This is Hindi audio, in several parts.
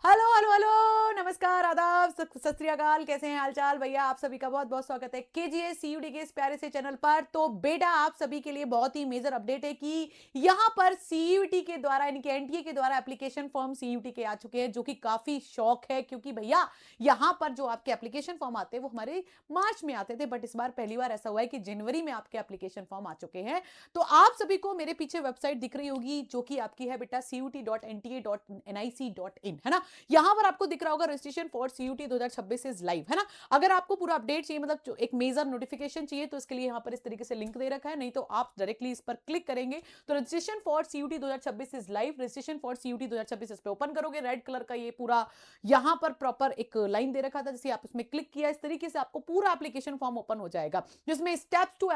हेलो हेलो हेलो, नमस्कार, आदाब, सत श्री अकाल। कैसे हैं हालचाल भैया? आप सभी का बहुत बहुत स्वागत है केजीएस सीयूडी के इस प्यारे से चैनल पर। तो बेटा, आप सभी के लिए बहुत ही मेजर अपडेट है कि यहाँ पर सीयूटी के द्वारा यानी कि एनटीए के द्वारा एप्लीकेशन फॉर्म सीयूटी के आ चुके हैं, जो कि काफी शौक है क्योंकि भैया यहाँ पर जो आपके एप्लीकेशन फॉर्म आते हैं वो हमारे मार्च में आते थे, बट इस बार पहली बार ऐसा हुआ है कि जनवरी में आपके एप्लीकेशन फॉर्म आ चुके हैं। तो आप सभी को मेरे पीछे वेबसाइट दिख रही होगी, जो कि आपकी है बेटा CUT.NTA.nic.in, है ना। यहां पर आपको दिख रहा होगा registration for CUET 2026 is live, है ना। अगर आपको पूरा अपडेट चाहिए, मतलब एक मेजर नोटिफिकेशन चाहिए, तो इसके लिए यहां पर इस तरीके से लिंक दे रखा है, नहीं तो आप डायरेक्टली इस पर क्लिक करेंगे तो registration for CUET 2026 is live, registration for CUET 2026 इस पे ओपन करोगे, रेड कलर का ये पूरा यहां पर प्रॉपर एक लाइन दे रखा था, जैसे आप इसमें क्लिक किया इस तरीके से आपको पूरा एप्लीकेशन फॉर्म ओपन हो जाएगा, जिसमें स्टेप्स टू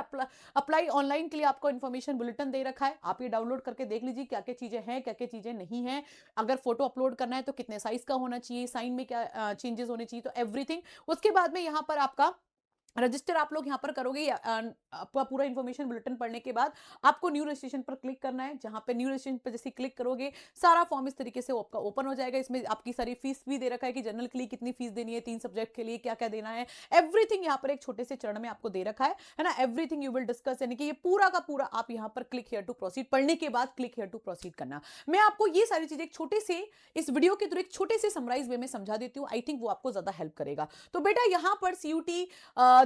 अप्लाई ऑनलाइन के लिए आपको इन्फॉर्मेशन बुलेटिन दे रखा है। आप ये डाउनलोड करके देख लीजिए क्या क्या चीजें हैं, क्या क्या चीजें नहीं है। अगर फोटो अपलोड करना है तो कितने साइज का होना चाहिए, साइन में क्या चेंजेस होने चाहिए, तो एवरीथिंग। उसके बाद में यहां पर आपका रजिस्टर आप लोग यहां पर करोगे, आपका पूरा इंफॉर्मेशन बुलेटिन पढ़ने के बाद आपको न्यू रजिस्ट्रेशन पर क्लिक करना है। जहां पे न्यू रजिस्ट्रेशन पर जैसे क्लिक करोगे, सारा फॉर्म इस तरीके से आपका ओपन हो जाएगा। इसमें आपकी सारी फीस भी दे रखा है कि जनरल के लिए कितनी फीस देनी है, 3 सब्जेक्ट के लिए क्या क्या देना है, एवरीथिंग यहाँ पर एक छोटे से चरण में आपको दे रखा है ना। एवरीथिंग यू विल डिस्कस, यानी कि ये पूरा का पूरा आप यहाँ पर क्लिक हियर टू प्रोसीड पढ़ने के बाद क्लिक हियर टू प्रोसीड करना। मैं आपको ये सारी चीजें एक छोटे से इस वीडियो के थ्रू एक छोटे से समराइज वे में समझा देती हूँ। आई थिंक वो आपको ज्यादा हेल्प करेगा। तो बेटा, यहाँ पर सीयूटी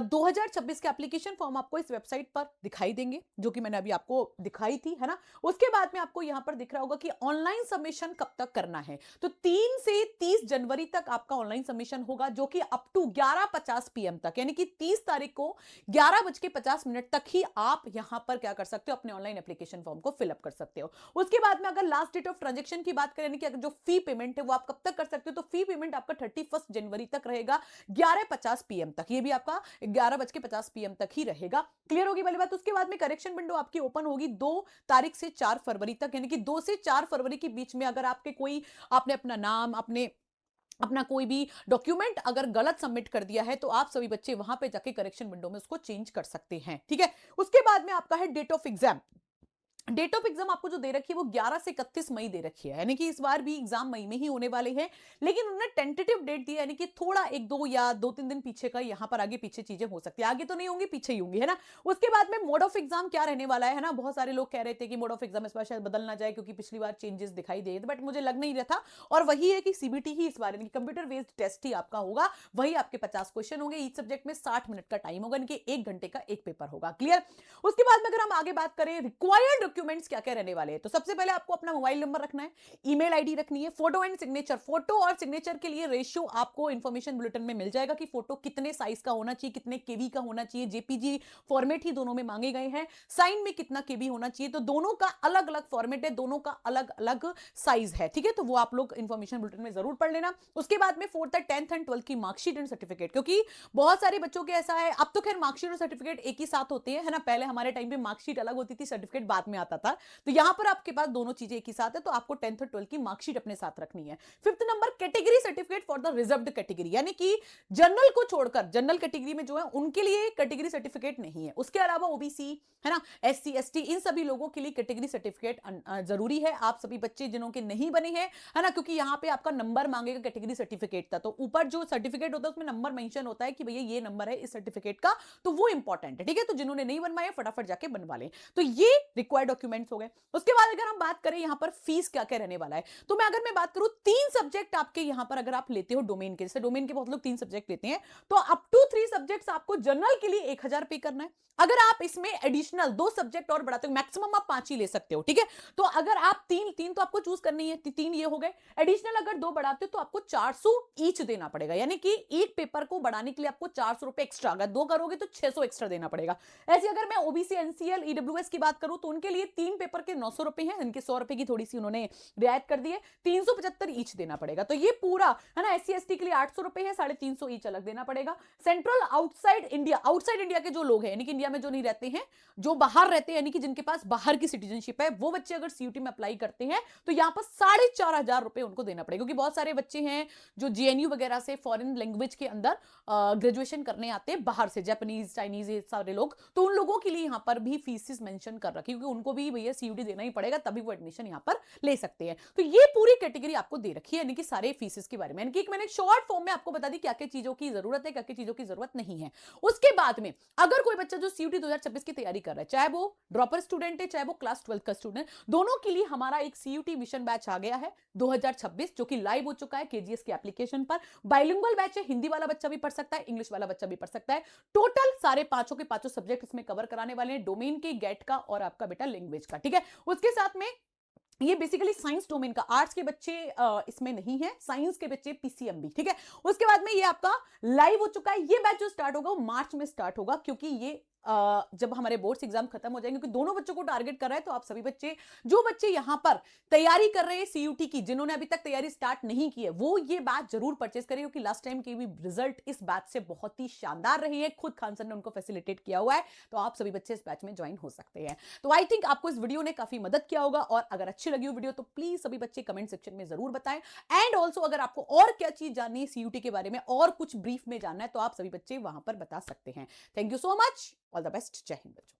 2026 के एप्लीकेशन फॉर्म आपको इस वेबसाइट पर दिखाई देंगे, जो कि मैंने अभी आपको दिखाई थी, है ना। उसके बाद में आपको यहां पर दिख रहा होगा कि ऑनलाइन सबमिशन कब तक करना है। तो 3 से 30 जनवरी तक आपका ऑनलाइन सबमिशन होगा, जो कि अप टू 11:50 PM तक, यानी कि 30 तारीख को 11:50 तक ही आप यहां पर क्या कर सकते हो, अपने ऑनलाइन एप्लीकेशन फॉर्म को फिलअप कर सकते हो। उसके बाद में अगर लास्ट डेट ऑफ ट्रांजेक्शन की बात करें, यानी कि अगर जो फी पेमेंट है वो आप कब तक कर सकते हो, तो फी पेमेंट आपका 31 जनवरी तक रहेगा, 11:50 PM तक। ये भी आपका 11:50 PM तक ही रहेगा। क्लियर होगी वाली बात। उसके बाद में करेक्शन विंडो आपकी ओपन होगी 2 तारीख से 4 फरवरी तक, यानी कि 2 से 4 फरवरी के बीच में अगर आपके कोई आपने अपना नाम अपना कोई भी डॉक्यूमेंट अगर गलत सबमिट कर दिया है, तो आप सभी बच्चे वहां पे जाके करेक्शन विंडो में उसको चेंज कर सकते हैं, ठीक है। उसके बाद में आपका है date of exam. Date of exam आपको जो दे रखी है वो 11 से 31 मई दे रखी है, यानी कि इस बार भी एग्जाम मई में ही होने वाले हैं। लेकिन उन्होंने टेंटेटिव डेट दी है, यानी कि थोड़ा 1-2 या 2-3 दिन पीछे का यहां पर आगे पीछे चीजें हो सकती है, आगे तो नहीं होंगी पीछे ही होंगी, है ना। उसके बाद में मोड ऑफ एग्जाम क्या रहने वाला है ना। बहुत सारे लोग कह रहे थे कि मोड ऑफ एग्जाम इस बार शायद बदल ना जाए, क्योंकि पिछली बार चेंजेस दिखाई दे, बट मुझे लग नहीं रहा था। और वही है कि सीबीटी ही इस बार, यानी कंप्यूटर बेस्ड टेस्ट ही आपका होगा। वही आपके 50 क्वेश्चन होंगे, ईच सब्जेक्ट में 60 मिनट का टाइम होगा, यानी कि 1 घंटे का एक पेपर होगा। क्लियर। उसके बाद में अगर हम आगे बात करें रिक्वायर्ड डॉक्यूमेंट्स क्या क्या रहने वाले हैं, तो सबसे पहले आपको अपना मोबाइल नंबर रखना है, ईमेल आईडी रखनी है, फोटो एंड सिग्नेचर। फोटो और सिग्नेचर के लिए रेशियो आपको इंफॉर्मेशन बुलेटिन में मिल जाएगा कि फोटो कितने साइज का होना चाहिए, कितने केबी का होना चाहिए। जेपीजी फॉर्मेट ही दोनों में मांगे गए हैं। साइन में कितना केबी होना चाहिए, तो दोनों का अलग अलग फॉर्मेट है, दोनों का अलग अलग साइज है, ठीक है। तो वो आप लोग इंफॉर्मेशन बुलेटिन में जरूर पढ़ लेना। उसके बाद में 4th, 10th एंड 12th की मार्कशीट एंड सर्टिफिकेट, क्योंकि बहुत सारे बच्चों के ऐसा है, अब तो खैर मार्कशीट और सर्टिफिकेट एक ही साथ होते हैं, है ना। पहले हमारे टाइम पे मार्कशीट अलग होती थी, सर्टिफिकेट बाद में आता था। तो यहां पर आपके पास दोनों चीजें एक ही साथ है, तो आपको 10th और 12th की मार्कशीट अपने साथ रखनी है। 5th number category certificate for the reserved category, यानी कि जनरल को छोड़कर जनरल कैटेगरी में जो है उनके लिए कैटेगरी सर्टिफिकेट नहीं है। उसके अलावा ओबीसी, है ना, एससी एसटी, इन सभी लोगों के लिए कैटेगरी सर्टिफिकेट जरूरी है। आप सभी बच्चे जिन्हों के नहीं बने हैं, है ना, क्योंकि यहां पे आपका नंबर मांगेगा कैटेगरी सर्टिफिकेट का, तो ऊपर जो सर्टिफिकेट होता है उसमें नंबर मेंशन होता है कि भैया ये नंबर है इस सर्टिफिकेट का, तो वो इंपॉर्टेंट है, ठीक है। तो जिन्होंने नहीं बनवाया फटाफट जाके बनवा लें। तो ये रिक्वायर्ड डॉक्यूमेंट्स हो गए। उसके बाद अगर हम बात करें यहां पर फीस क्या क्या रहने वाला है, तो मैं बात करूं 3 सब्जेक्ट आपके यहां पर अगर आप लेते हो डोमेन के, जैसे डोमेन के बहुत लोग 3 सब्जेक्ट लेते हैं, तो अप टू 3 सब्जेक्ट्स आपको जनरल के लिए 1000 पे करना है। अगर आप इसमें एडिशनल 2 सब्जेक्ट और बढ़ाते हो, मैक्सिमम आप 5 ही ले सकते हो, ठीक है। तो अगर आप 3 तो आपको चूज करनी है, 3 ये हो गए। एडिशनल अगर 2 बढ़ाते हो तो आपको 400 ईच देना पड़ेगा, यानी कि एक पेपर को बढ़ाने के लिए आपको 400 रुपए एक्स्ट्रा, अगर 2 करोगे तो 600 एक्स्ट्रा देना पड़ेगा। ऐसे अगर मैं ओबीसी एनसीएल ईडब्ल्यूएस की बात करूं, तो उनके लिए 3 पेपर के 900 रुपए हैं, इनके 100 रुपए की थोड़ी सी उन्होंने रियायत कर दी है, 375 ईच देना पड़ेगा। तो ये पूरा, है ना। एससी एसटी के लिए 800 रुपए है, 350 ईच अलग देना पड़ेगा। सेंट्रल आउटसाइड इंडिया के जो लोग हैं, यानी कि इंडिया में जो नहीं रहते हैं, जो बाहर रहते हैं, यानी कि जिनके पास बाहर की सिटीजनशिप है, वो बच्चे अगर सीयूटी में अप्लाई करते हैं तो यहां पर 4500 रुपए उनको देना पड़ेगा, क्योंकि बहुत सारे बच्चे हैं जो जेएनयू वगैरह से फॉरेन लैंग्वेज के अंदर ग्रेजुएशन करने आते हैं बाहर से, जापानीज चाइनीज ये सारे लोग, तो उन लोगों के लिए यहां पर भी फीसिस मेंशन कर रखी, क्योंकि उनको भी भैया सीयूटी देना ही पड़ेगा, तभी वो एडमिशन यहाँ पर ले सकते हैं। तो ये पूरी कैटेगरी आपको दे रखी है, यानी कि सारे फीसेस के बारे में, यानी कि मैंने शॉर्ट फॉर्म में आपको बता दी क्या क्या चीजों की जरूरत है, क्या क्या चीजों की जरूरत नहीं है। उसके बाद में अगर कोई बच्चा जो सीयूटी 2026 की तैयारी कर रहा है, चाहे वो ड्रॉपर स्टूडेंट है, चाहे वो क्लास 12 का स्टूडेंट, दोनों के लिए हमारा एक सीयूटी मिशन बैच आ गया है 2026, जो कि लाइव हो चुका है केजीएस के एप्लीकेशन पर। बाइलिंगुअल बैच है, हिंदी वाला बच्चा भी पढ़ सकता है, इंग्लिश वाला बच्चा भी पढ़ सकता है। टोटल सारे पांचों के पांचों सब्जेक्ट इसमें कवर कराने वाले हैं, डोमेन के, गेट का और आपका बेटा लैंग्वेज का, ठीक है। उसके साथ में ये बेसिकली साइंस डोमेन का, आर्ट्स के बच्चे इसमें नहीं है, साइंस के बच्चे पीसीएमबी, ठीक है। उसके बाद में ये आपका लाइव हो चुका है। ये बैच जो स्टार्ट होगा वो मार्च में स्टार्ट होगा, क्योंकि ये जब हमारे बोर्ड्स एग्जाम खत्म हो जाएंगे, क्योंकि दोनों बच्चों को टारगेट कर रहा है, तो आप सभी बच्चे, जो बच्चे यहां पर तैयारी कर रहे हैं सीयूटी की, जिन्होंने अभी तक तैयारी स्टार्ट नहीं की है, वो ये बैच जरूर परचेस करें, क्योंकि लास्ट टाइम की भी रिजल्ट इस बैच से बहुत ही शानदार रही है। खुद खान सर ने उनको फैसिलिटेट किया हुआ है, तो आप सभी बच्चे इस बैच में ज्वाइन हो सकते हैं। तो आई थिंक आपको इस वीडियो ने काफी मदद किया होगा, और अगर अच्छी लगी हो वीडियो तो प्लीज सभी बच्चे कमेंट सेक्शन में जरूर बताएं। एंड ऑल्सो अगर आपको और क्या चीज जाननी है सीयूटी के बारे में, और कुछ ब्रीफ में जानना है, तो आप सभी बच्चे वहां पर बता सकते हैं। Thank you so much, all the best, जय हिंद बच्चों।